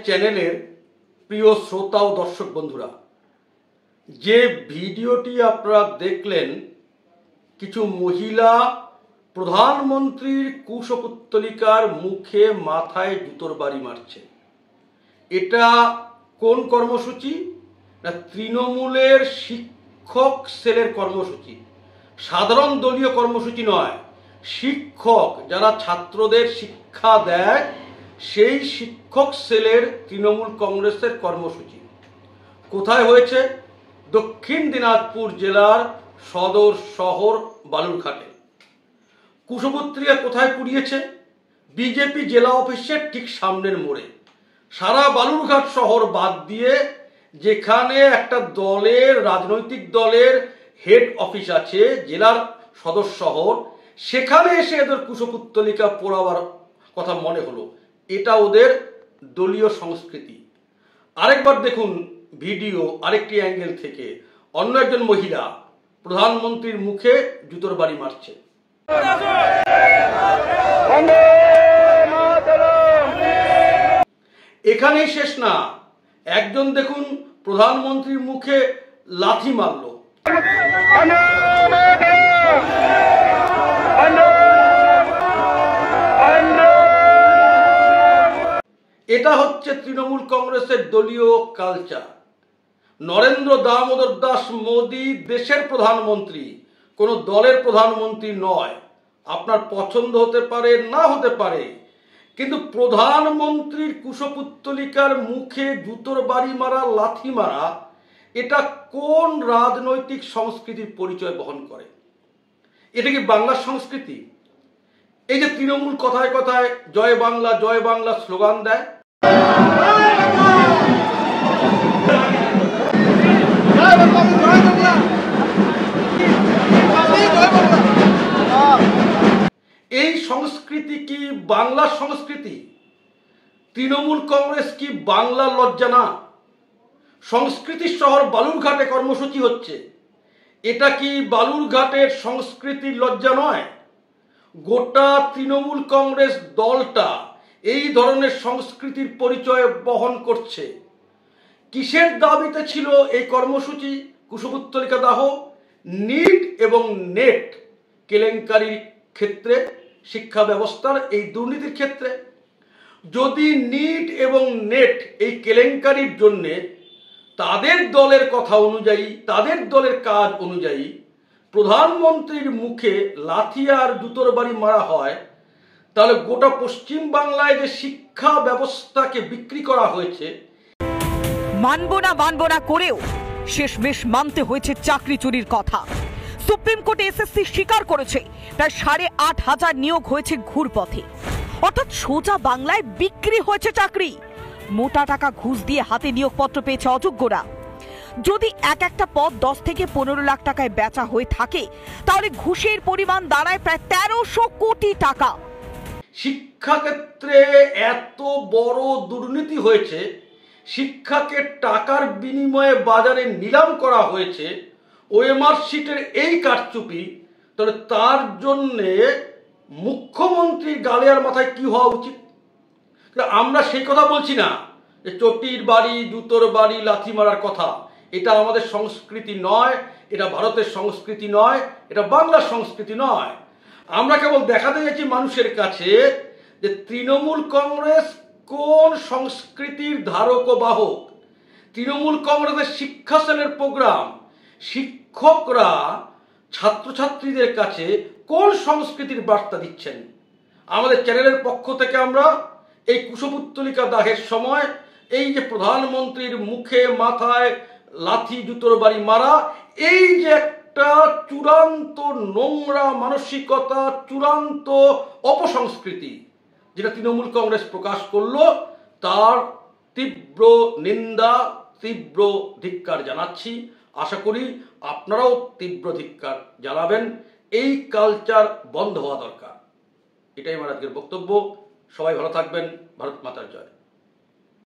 চ্যানেলের প্রিয় শ্রোতা ও দর্শক বন্ধুরা, যে ভিডিওটি আপনারা দেখলেন, কিছু মহিলা প্রধানমন্ত্রীর কুশপুত্তলিকার মুখে মাথায় জুতোর বাড়ি মারছে। এটা কোন কর্মসূচি? না, তৃণমূলের শিক্ষক সেলের কর্মসূচি। সাধারণ দলীয় কর্মসূচি নয়, শিক্ষক যারা ছাত্রদের শিক্ষা দেয় সেই শিক্ষক সেলের তৃণমূল কংগ্রেসের কর্মসূচি। কোথায় হয়েছে? দক্ষিণ দিনাজপুর জেলার সদর শহর বালুরঘাটে। কুশপুত্তলিকা কোথায় পুড়িয়েছে? বিজেপি জেলা অফিসের ঠিক সামনের মোড়ে। সারা বালুরঘাট শহর বাদ দিয়ে যেখানে একটা দলের, রাজনৈতিক দলের হেড অফিস আছে, জেলার সদর শহর, সেখানে এসে এদের কুশপুত্তলিকা পোড়াবার কথা মনে হলো। এটা ওদের দলীয় সংস্কৃতি। আরেকবার দেখুন ভিডিও আরেকটি অ্যাঙ্গেল থেকে। অন্য একজন মহিলা প্রধানমন্ত্রীর মুখে জুতোর বাড়ি মারছে। এখানেই শেষ না, একজন দেখুন প্রধানমন্ত্রীর মুখে লাথি মারলো। এটা হচ্ছে তৃণমূল কংগ্রেসের দলীয় কালচার। নরেন্দ্র দামোদর দাস মোদী দেশের প্রধানমন্ত্রী, কোনো দলের প্রধানমন্ত্রী নয়। আপনার পছন্দ হতে পারে, না হতে পারে, কিন্তু প্রধানমন্ত্রীর কুশপুত্তলিকার মুখে জুতোর বাড়ি মারা, লাথি মারা, এটা কোন রাজনৈতিক সংস্কৃতির পরিচয় বহন করে? এটা কি বাংলার সংস্কৃতি? এই যে তৃণমূল কথায় কথায় জয় বাংলা স্লোগান দেয়, এই সংস্কৃতি কি বাংলার সংস্কৃতি? তৃণমূল কংগ্রেস কি বাংলার লজ্জা না? সংস্কৃতির শহর বালুরঘাটে কর্মসূচি হচ্ছে, এটা কি বালুরঘাটের সংস্কৃতির লজ্জা নয়? গোটা তৃণমূল কংগ্রেস দলটা এই ধরনের সংস্কৃতির পরিচয় বহন করছে। কিসের দাবিতে ছিল এই কর্মসূচি, কুশপুত্তলিকা দাহ? নিট এবং নেট কেলেঙ্কারির ক্ষেত্রে, শিক্ষা ব্যবস্থার এই দুর্নীতির ক্ষেত্রে। যদি নিট এবং নেট এই কেলেঙ্কারির জন্যে তাদের দলের কথা অনুযায়ী, তাদের দলের কাজ অনুযায়ী প্রধানমন্ত্রীর মুখে লাথি আর জুতোর বাড়ি মারা হয়, তাহলে গোটা পশ্চিম বাংলায় যে শিক্ষা ব্যবস্থাকে বিক্রি করা হয়েছে, মানবো না করেও শেষমেশ মানতে হয়েছে চাকরি চুরির কথা। সুপ্রিম কোর্টে এসএসসি স্বীকার করেছে প্রায় 8,500 নিয়োগ হয়েছে ঘুরপথে, অর্থাৎ সোজা বাংলায় বিক্রি হয়েছে চাকরি। মোটা টাকা ঘুষ দিয়ে হাতে নিয়োগপত্র পেয়েছে অযোগ্যরা। যদি একটা পদ 10 থেকে 15 লাখ টাকায় বেচা হয়ে থাকে, তাহলে ঘুষের পরিমাণ দাঁড়ায় প্রায় 1300 কোটি টাকা। শিক্ষাক্ষেত্রে এত বড় দুর্নীতি হয়েছে, শিক্ষাকে টাকার বিনিময়ে বাজারে নিলাম করা হয়েছে, ওএমআর শিটের এই কারচুপি, তাহলে তার জন্যে মুখ্যমন্ত্রীর গালে আর মাথায় কি হওয়া উচিত? আমরা সেই কথা বলছি না যে চটির বাড়ি, জুতোর বাড়ি, লাথি মারার কথা। এটা আমাদের সংস্কৃতি নয়, এটা ভারতের সংস্কৃতি নয়, এটা বাংলার সংস্কৃতি নয়। আমরা কেবল দেখাতে যাচ্ছি মানুষের কাছে যে তৃণমূল কংগ্রেস কোন সংস্কৃতির ধারক ও বাহক। তৃণমূল কংগ্রেসের শিক্ষা সেলের প্রোগ্রাম, শিক্ষকরা ছাত্রছাত্রীদের কাছে কোন সংস্কৃতির বার্তা দিচ্ছেন? আমাদের চ্যানেলের পক্ষ থেকে আমরা এই কুশপুত্তলিকা দাহের সময় এই যে প্রধানমন্ত্রীর মুখে মাথায় লাথি জুতোর বাড়ি মারা, এই যে একটা চূড়ান্ত নোংরা মানসিকতা, চূড়ান্ত অপসংস্কৃতি যেটা তৃণমূল কংগ্রেস প্রকাশ করলো, তার তীব্র নিন্দা, তীব্র ধিক্কার জানাচ্ছি। আশা করি আপনারাও তীব্র ধিক্কার জানাবেন। এই কালচার বন্ধ হওয়া দরকার। এটাই আমার আজকের বক্তব্য। সবাই ভালো থাকবেন। ভারত মাতার জয়।